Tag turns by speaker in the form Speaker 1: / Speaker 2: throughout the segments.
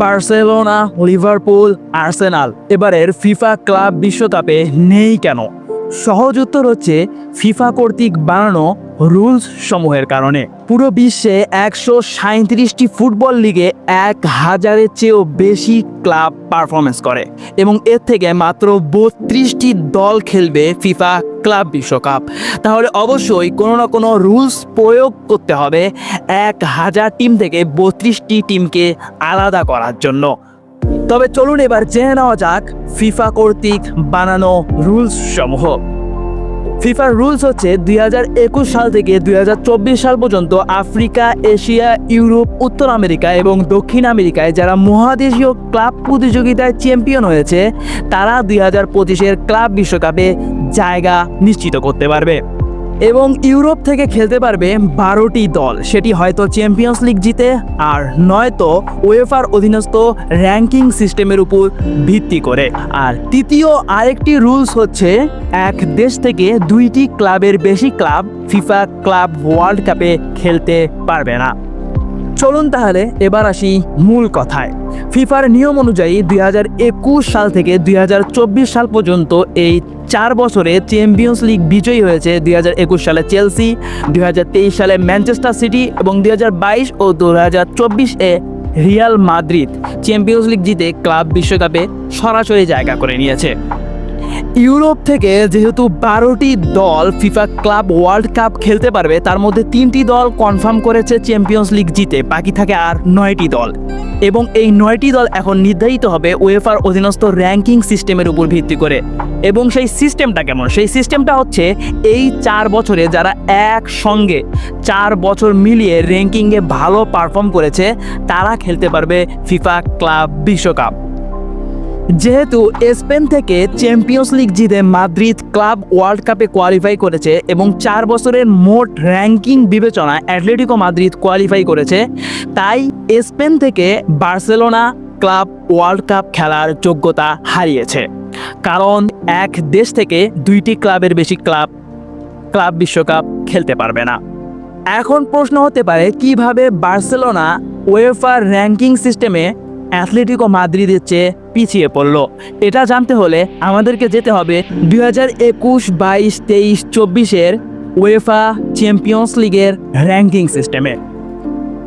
Speaker 1: Barcelona, Liverpool, Arsenal এবারের FIFA club বিশ্বকাপে নেই কেন? সহজ উত্তর হচ্ছে ফিফা কর্তৃক বানানো রুলস সমূহের কারণে। পুরো বিশ্বে 137টি ফুটবল লিগে 1000-এর চেয়েও বেশি ক্লাব পারফরমেন্স করে এবং এর থেকে মাত্র 32টি দল খেলবে ফিফা ক্লাব বিশ্বকাপ। তাহলে অবশ্যই কোনো না কোনো রুলস প্রয়োগ করতে হবে 1000 টিম থেকে 32টি টিমকে আলাদা করার জন্য। তবে চলুন এবার জেনে নেওয়া যাক ফিফা কর্তৃক বানানো রুলস সমূহ। ফিফার রুলস হচ্ছে 2021 সাল থেকে 2024 সাল পর্যন্ত আফ্রিকা, এশিয়া, ইউরোপ, উত্তর আমেরিকা এবং দক্ষিণ আমেরিকায় যারা মহাদেশীয় ক্লাব প্রতিযোগিতায় চ্যাম্পিয়ন হয়েছে তারা 2025-এর ক্লাব বিশ্বকাপে জায়গা নিশ্চিত করতে পারবে এবং ইউরোপ থেকে খেলতে পারবে 12টি দল। সেটি হয়তো চ্যাম্পিয়ন্স লিগ জিতে আর নয়তো উয়েফার অধীনস্থ র্যাঙ্কিং সিস্টেমের উপর ভিত্তি করে। আর তৃতীয় আরেকটি রুলস হচ্ছে এক দেশ থেকে 2টি ক্লাবের বেশি ক্লাব ফিফা ক্লাব ওয়ার্ল্ড কাপে খেলতে পারবে না। চলুন তাহলে এবার আসি মূল কথায়। ফিফার নিয়ম অনুযায়ী 2021 সাল থেকে 2024 সাল পর্যন্ত এই 4 বছরে চ্যাম্পিয়ন্স লিগ বিজয়ী হয়েছে 2021 সালে চেলসি, 2023 সালে ম্যানচেস্টার সিটি এবং 2022 ও 2024-এ রিয়াল মাদ্রিদ চ্যাম্পিয়ন্স লিগ জিতে ক্লাব বিশ্বকাপে সরাসরি জায়গা করে নিয়েছে। ইউরোপ থেকে যেহেতু 12টি দল ফিফা ক্লাব ওয়ার্ল্ড কাপ খেলতে পারবে, তার মধ্যে 3টি দল কনফার্ম করেছে চ্যাম্পিয়ন্স লিগ জিতে, বাকি থাকে আর 9টি দল এবং এই 9টি দল এখন নির্ধারিত হবে উয়েফার অধীনস্থ র্যাঙ্কিং সিস্টেমের উপর ভিত্তি করে। এবং সেই সিস্টেমটা কেমন? সেই সিস্টেমটা হচ্ছে এই 4 বছরে যারা একসঙ্গে 4 বছর মিলিয়ে র্যাঙ্কিংয়ে ভালো পারফর্ম করেছে তারা খেলতে পারবে ফিফা ক্লাব বিশ্বকাপ। যেহেতু স্পেন থেকে চ্যাম্পিয়ন্স লিগ জিতে মাদ্রিদ ক্লাব ওয়ার্ল্ড কাপে কোয়ালিফাই করেছে এবং 4 বছরের মোট র্যাঙ্কিং বিবেচনায় অ্যাটলেটিকো মাদ্রিদ কোয়ালিফাই করেছে, তাই স্পেন থেকে বার্সেলোনা ক্লাব ওয়ার্ল্ড কাপ খেলার যোগ্যতা হারিয়েছে, কারণ এক দেশ থেকে 2টি ক্লাবের বেশি ক্লাব বিশ্বকাপ খেলতে পারবে না। এখন প্রশ্ন হতে পারে কিভাবে বার্সেলোনা উয়েফার র্যাঙ্কিং সিস্টেমে অ্যাটলেটিকো মাদ্রিদের চেয়ে পিছিয়ে পড়ল। এটা জানতে হলে আমাদেরকে যেতে হবে 2021, 22, 23, 24-এর উয়েফা চ্যাম্পিয়ন্স লিগের র্যাঙ্কিং সিস্টেমে।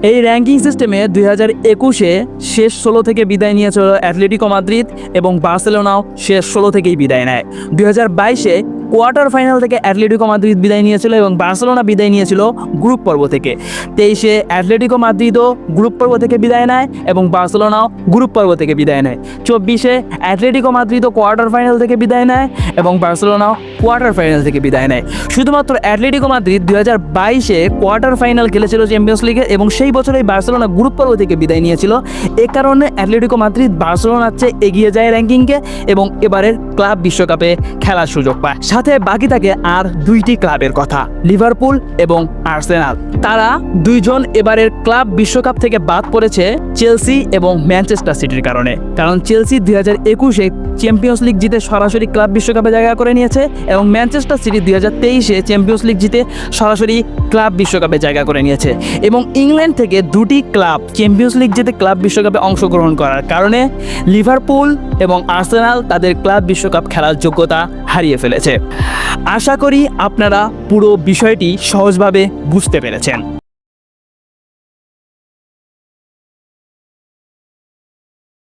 Speaker 1: এই র্যাঙ্কিং সিস্টেমে 2021-এ শেষ 16 থেকে বিদায় নিয়েছিল অ্যাটলেটিকো মাদ্রিদ এবং বার্সেলোনাও শেষ 16 থেকেই বিদায় নেয়। 2022-এ কোয়ার্টার ফাইনাল থেকে অ্যাটলেটিকো মাদ্রিদ বিদায় নিয়েছিল এবং বার্সেলোনা বিদায় নিয়েছিল গ্রুপ পর্ব থেকে। 23-এ অ্যাটলেটিকো মাদ্রিদও গ্রুপ পর্ব থেকে বিদায় নেয় এবং বার্সেলোনাও গ্রুপ পর্ব থেকে বিদায় নেয়। 24-এ অ্যাটলেটিকো মাদ্রিদও কোয়ার্টার ফাইনাল থেকে বিদায় নেয় এবং বার্সেলোনাও কোয়ার্টার ফাইনাল থেকে বিদায় নেয়। শুধুমাত্র অ্যাটলেটিকো মাদ্রিদ 2022-এ কোয়ার্টার ফাইনাল খেলেছিল চ্যাম্পিয়ন্স লিগে এবং সেই বছরেই বার্সেলোনা গ্রুপ পর্ব থেকে বিদায় নিয়েছিল। এ কারণে অ্যাটলেটিকো মাদ্রিদ বার্সেলোনার চেয়ে এগিয়ে যায় র্যাঙ্কিংকে এবং এবারের ক্লাব বিশ্বকাপে খেলার সুযোগ পায়। সাথে বাকি থাকে আর 2টি ক্লাবের কথা, লিভারপুল এবং আর্সেনাল। তারা 2 জন এবারের ক্লাব বিশ্বকাপ থেকে বাদ পড়েছে চেলসি এবং ম্যানচেস্টার সিটির কারণে, কারণ চেলসি 2021-এ চ্যাম্পিয়ন্স লিগ জিতে সরাসরি ক্লাব বিশ্বকাপে জায়গা করে নিয়েছে এবং ম্যানচেস্টার সিটি 2023-এ চ্যাম্পিয়ন্স লিগ জিতে সরাসরি ক্লাব বিশ্বকাপে জায়গা করে নিয়েছে এবং ইংল্যান্ড থেকে 2টি ক্লাব চ্যাম্পিয়ন্স লিগ জিতে ক্লাব বিশ্বকাপে অংশগ্রহণ করার কারণে লিভারপুল এবং আর্সেনাল তাদের ক্লাব বিশ্বকাপ খেলার যোগ্যতা হারিয়ে ফেলেছে। আশা করি আপনারা পুরো বিষয়টি সহজভাবে বুঝতে পেরেছেন।